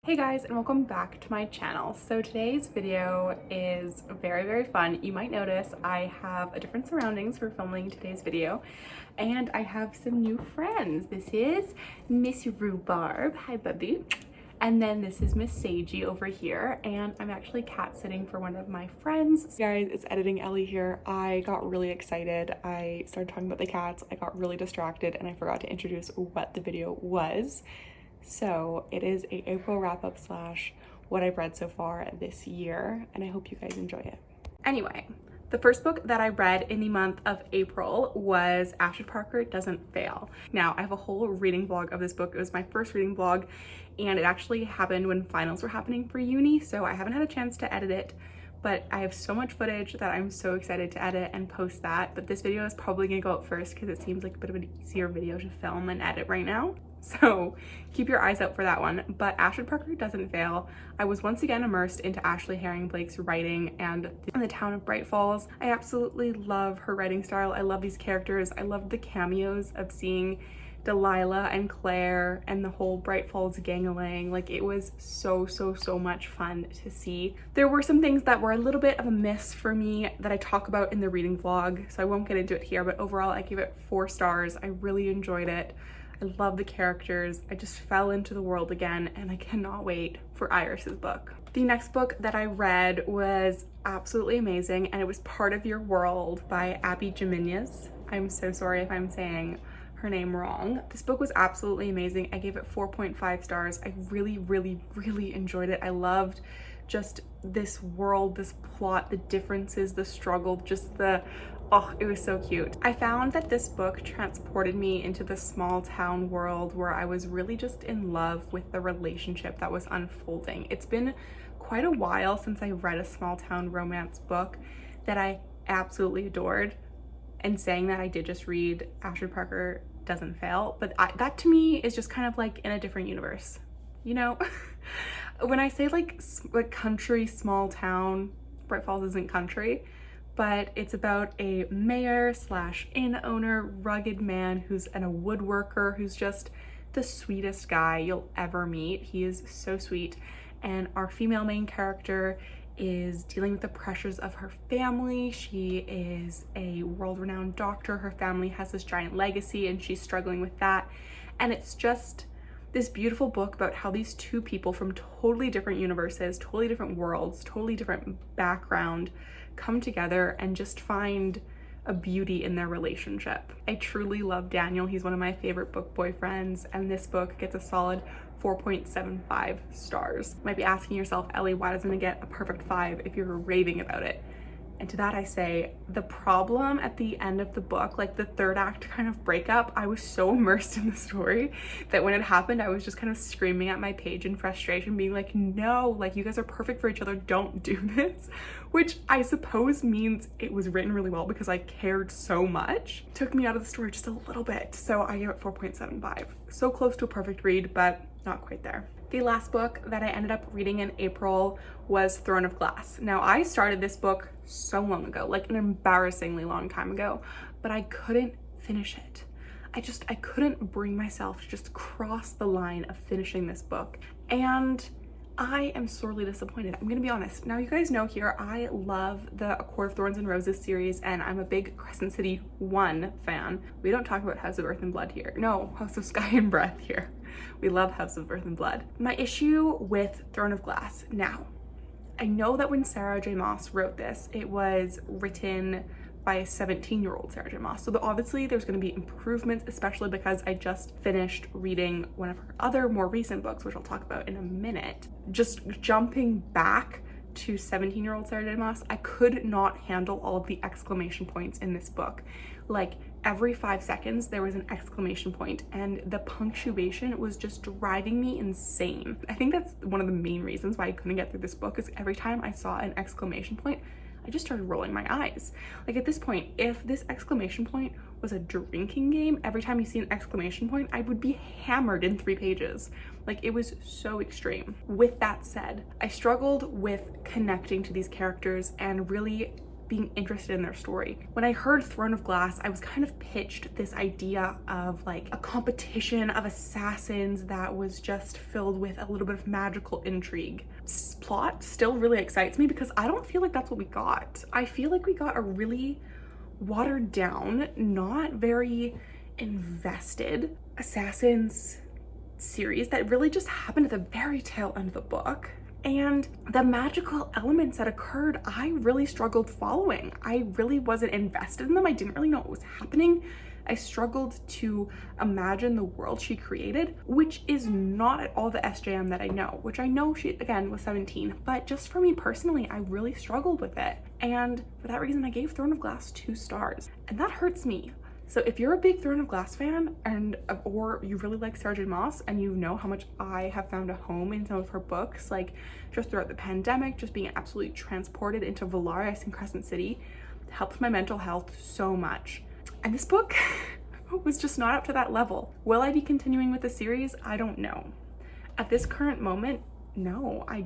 Hey guys, and welcome back to my channel. So today's video is very fun. You might notice I have a different surroundings for filming today's video, and I have some new friends. This is Miss Rhubarb. Hi Bubby. And then this is Miss Seiji over here, and I'm actually cat sitting for one of my friends. So guys, it's Editing Ellie here. I got really excited. I started talking about the cats, I got really distracted, and I forgot to introduce what the video was. So it is a April wrap-up slash what I've read so far this year, and I hope you guys enjoy it. Anyway, the first book that I read in the month of April was Ashton Parker Doesn't Fail. Now, I have a whole reading vlog of this book. It was my first reading vlog, and it actually happened when finals were happening for uni, so I haven't had a chance to edit it, but I have so much footage that I'm so excited to edit and post that. But this video is probably gonna go up first because it seems like a bit of an easier video to film and edit right now. So keep your eyes out for that one. But Ashton Parker Doesn't Fail. I was once again immersed into Ashley Herring Blake's writing and in the town of Bright Falls. I absolutely love her writing style. I love these characters. I love the cameos of seeing Delilah and Claire and the whole Bright Falls gang-a-lang. Like, it was so much fun to see. There were some things that were a little bit of a miss for me that I talk about in the reading vlog, so I won't get into it here, but overall I gave it 4 stars. I really enjoyed it. I love the characters. I just fell into the world again, and I cannot wait for Iris's book. The next book that I read was absolutely amazing, and it was Part of Your World by Abby Jimenez. I'm so sorry if I'm saying her name wrong. This book was absolutely amazing. I gave it 4.5 stars. I really enjoyed it. I loved just this world, this plot, the differences, the struggle, just the, oh, it was so cute. I found that this book transported me into the small town world where I was really just in love with the relationship that was unfolding. It's been quite a while since I read a small town romance book that I absolutely adored. And saying that, I did just read Ashton Parker Doesn't Fail, but that to me is just kind of like in a different universe, you know? When I say like country, small town, Bright Falls isn't country, but it's about a mayor slash inn owner, rugged man who's a woodworker who's just the sweetest guy you'll ever meet. He is so sweet, and our female main character is dealing with the pressures of her family. She is a world-renowned doctor. Her family has this giant legacy and she's struggling with that. And it's just this beautiful book about how these two people from totally different universes, totally different worlds, totally different background come together and just find a beauty in their relationship. I truly love Daniel. He's one of my favorite book boyfriends, and this book gets a solid 4.75 stars. You might be asking yourself, Ellie, why doesn't it get a perfect 5 if you're raving about it? And to that I say, the problem at the end of the book, like the third act kind of breakup, I was so immersed in the story that when it happened, I was just kind of screaming at my page in frustration, being like, no, like, you guys are perfect for each other, don't do this. Which I suppose means it was written really well because I cared so much. It took me out of the story just a little bit, so I gave it 4.75. So close to a perfect read, but not quite there. The last book that I ended up reading in April was Throne of Glass. Now, I started this book so long ago, like an embarrassingly long time ago, but I couldn't finish it. I couldn't bring myself to just cross the line of finishing this book. And I am sorely disappointed. I'm gonna be honest. Now, you guys know here, I love the A Court of Thorns and Roses series, and I'm a big Crescent City 1 fan. We don't talk about House of Earth and Blood here. No, House of Sky and Breath here. We love House of Earth and Blood. My issue with Throne of Glass. Now, I know that when Sarah J. Maas wrote this, it was written by a 17-year-old Sarah J. Maas. So obviously there's going to be improvements, especially because I just finished reading one of her other more recent books, which I'll talk about in a minute. Just jumping back to 17-year-old Sarah J. Maas, I could not handle all of the exclamation points in this book. Like, every 5 seconds there was an exclamation point, and the punctuation was just driving me insane. I think that's one of the main reasons why I couldn't get through this book, is every time I saw an exclamation point, I just started rolling my eyes. Like, at this point, if this exclamation point was a drinking game, every time you see an exclamation point, I would be hammered in 3 pages. Like, it was so extreme. With that said, I struggled with connecting to these characters and really being interested in their story. When I heard Throne of Glass, I was kind of pitched this idea of like a competition of assassins that was just filled with a little bit of magical intrigue. Plot still really excites me because I don't feel like that's what we got. I feel like we got a really watered down, not very invested assassins series that really just happened at the very tail end of the book. And the magical elements that occurred, I really struggled following. I really wasn't invested in them. I didn't really know what was happening. I struggled to imagine the world she created, which is not at all the SJM that I know, which I know she, again, was 17, but just for me personally, I really struggled with it. And for that reason, I gave Throne of Glass 2 stars, and that hurts me. So if you're a big Throne of Glass fan or you really like Sarah J Maas and you know how much I have found a home in some of her books, like just throughout the pandemic, just being absolutely transported into Velaris and Crescent City helped my mental health so much. And this book was just not up to that level. Will I be continuing with the series? I don't know. At this current moment, no. I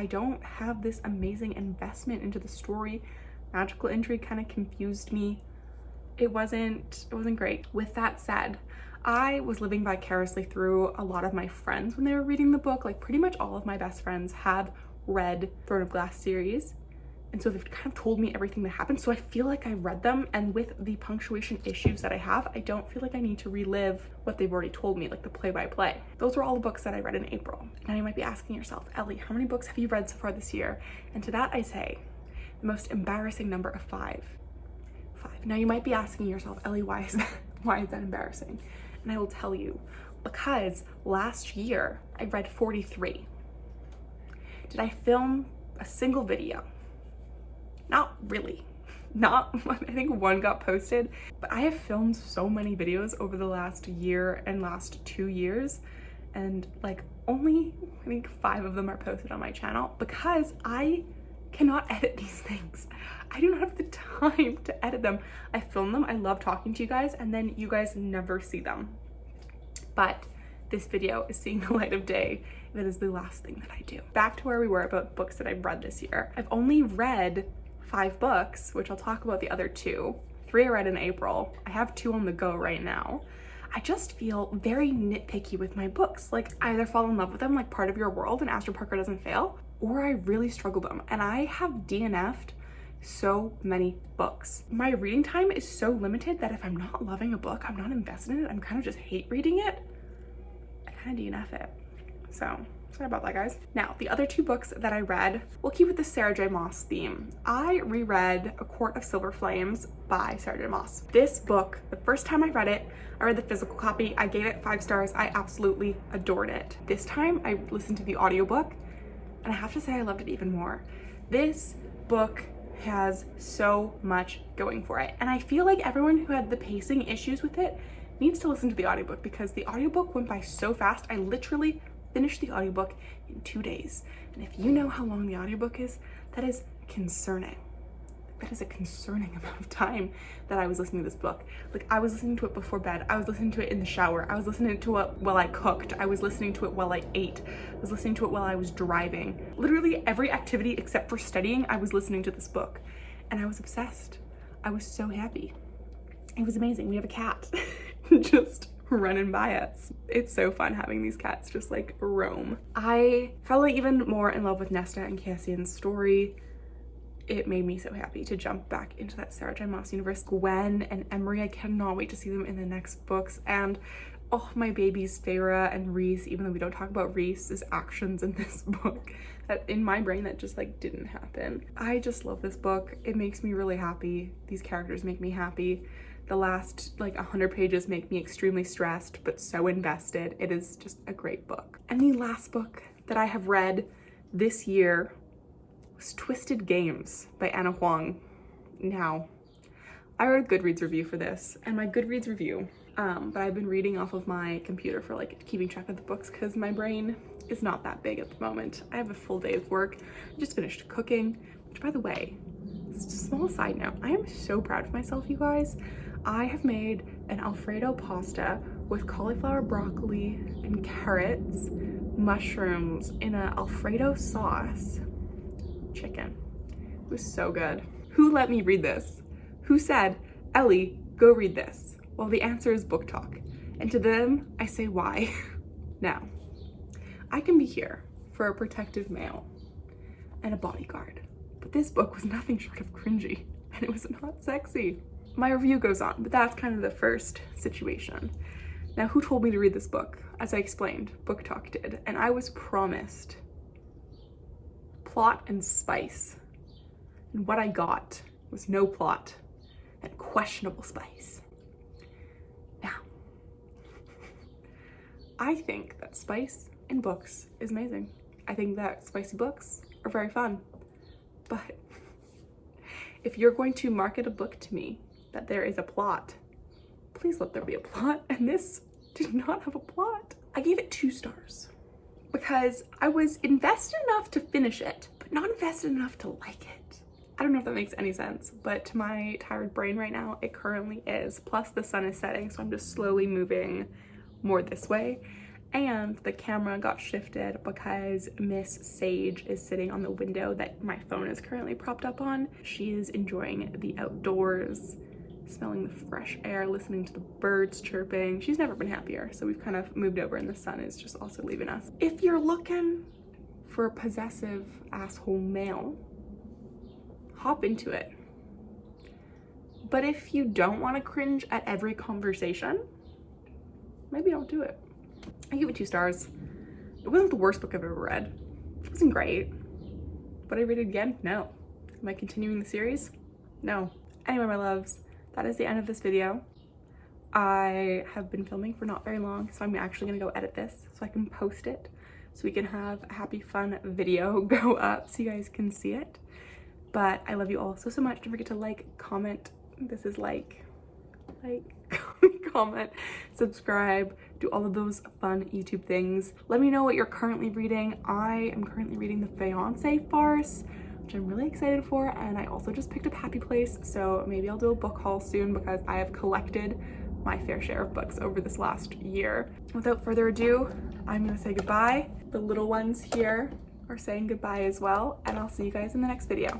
don't have this amazing investment into the story. Magical intrigue kind of confused me. It wasn't great. With that said, I was living vicariously through a lot of my friends when they were reading the book. Like pretty much all of my best friends have read Throne of Glass series. And so they've kind of told me everything that happened. So I feel like I read them, and with the punctuation issues that I have, I don't feel like I need to relive what they've already told me, like the play-by-play. Those were all the books that I read in April. Now you might be asking yourself, Ellie, how many books have you read so far this year? And to that I say, the most embarrassing number of 5. Now you might be asking yourself, Ellie, why is that embarrassing? And I will tell you, because last year I read 43. Did I film a single video? Not really. I think 1 got posted, but I have filmed so many videos over the last year and last 2 years, and like only I think 5 of them are posted on my channel because I cannot edit these things. I do not have the time to edit them. I film them, I love talking to you guys, and then you guys never see them. But this video is seeing the light of day. That is the last thing that I do. Back to where we were about books that I've read this year. I've only read 5 books, which I'll talk about the other 2. 3 I read in April. I have 2 on the go right now. I just feel very nitpicky with my books. Like I either fall in love with them like Part of Your World and Astrid Parker Doesn't Fail, or I really struggle them. And I have DNF'd so many books. My reading time is so limited that if I'm not loving a book, I'm not invested in it, I'm kind of just hate reading it, I kind of DNF it. So sorry about that, guys. Now, the other 2 books that I read, we'll keep with the Sarah J Maas theme. I reread A Court of Silver Flames by Sarah J Maas. This book, the first time I read it, I read the physical copy, I gave it 5 stars, I absolutely adored it. This time I listened to the audiobook, and I have to say I loved it even more. This book has so much going for it, and I feel like everyone who had the pacing issues with it needs to listen to the audiobook because the audiobook went by so fast. I literally finished the audiobook in 2 days, and if you know how long the audiobook is, that is concerning. That is a concerning amount of time that I was listening to this book. Like I was listening to it before bed, I was listening to it in the shower, I was listening to it while I cooked, I was listening to it while I ate, I was listening to it while I was driving. Literally every activity except for studying, I was listening to this book, and I was obsessed. I was so happy. It was amazing. We have a cat just running by us. It's so fun having these cats just like roam. I fell even more in love with Nesta and Cassian's story. It made me so happy to jump back into that Sarah J Maas universe. Gwen and Emery, I cannot wait to see them in the next books. And oh, my babies Feyre and Rhys, even though we don't talk about Rhys's actions in this book, that in my brain that just like didn't happen. I just love this book. It makes me really happy. These characters make me happy. The last like 100 pages make me extremely stressed but so invested. It is just a great book. And the last book that I have read this year was Twisted Games by Anna Huang. Now, I wrote a Goodreads review for this, and my Goodreads review, but I've been reading off of my computer for like keeping track of the books because my brain is not that big at the moment. I have a full day of work. I just finished cooking, which by the way, it's just a small side note, I am so proud of myself, you guys. I have made an Alfredo pasta with cauliflower, broccoli, and carrots, mushrooms in an Alfredo sauce, chicken. It was so good. Who let me read this? Who said, Ellie, go read this? Well, the answer is BookTok. And to them, I say why. Now, I can be here for a protective male and a bodyguard, but this book was nothing short of cringy, and it was not sexy. My review goes on, but that's kind of the first situation. Now, who told me to read this book? As I explained, BookTok did, and I was promised plot and spice. And what I got was no plot and questionable spice. Now, I think that spice in books is amazing. I think that spicy books are very fun. But if you're going to market a book to me that there is a plot, please let there be a plot. And this did not have a plot. I gave it 2 stars because I was invested enough to finish it, but not invested enough to like it. I don't know if that makes any sense, but to my tired brain right now, it currently is. Plus the sun is setting, so I'm just slowly moving more this way. And the camera got shifted because Miss Sage is sitting on the window that my phone is currently propped up on. She is enjoying the outdoors, smelling the fresh air, listening to the birds chirping. She's never been happier, so we've kind of moved over and the sun is just also leaving us. If you're looking for a possessive asshole male, hop into it. But if you don't want to cringe at every conversation, maybe don't do it. I give it 2 stars. It wasn't the worst book I've ever read. It wasn't great. Would I read it again? No. Am I continuing the series? No. Anyway, my loves, that is the end of this video. I have been filming for not very long, so I'm actually gonna go edit this so I can post it, so we can have a happy, fun video go up so you guys can see it. But I love you all so much. Don't forget to like, comment. This is like, comment, subscribe, do all of those fun YouTube things. Let me know what you're currently reading. I am currently reading The Fiancé Farce, which I'm really excited for, and I also just picked up Happy Place, so maybe I'll do a book haul soon because I have collected my fair share of books over this last year. Without further ado, I'm gonna say goodbye. The little ones here are saying goodbye as well, and I'll see you guys in the next video.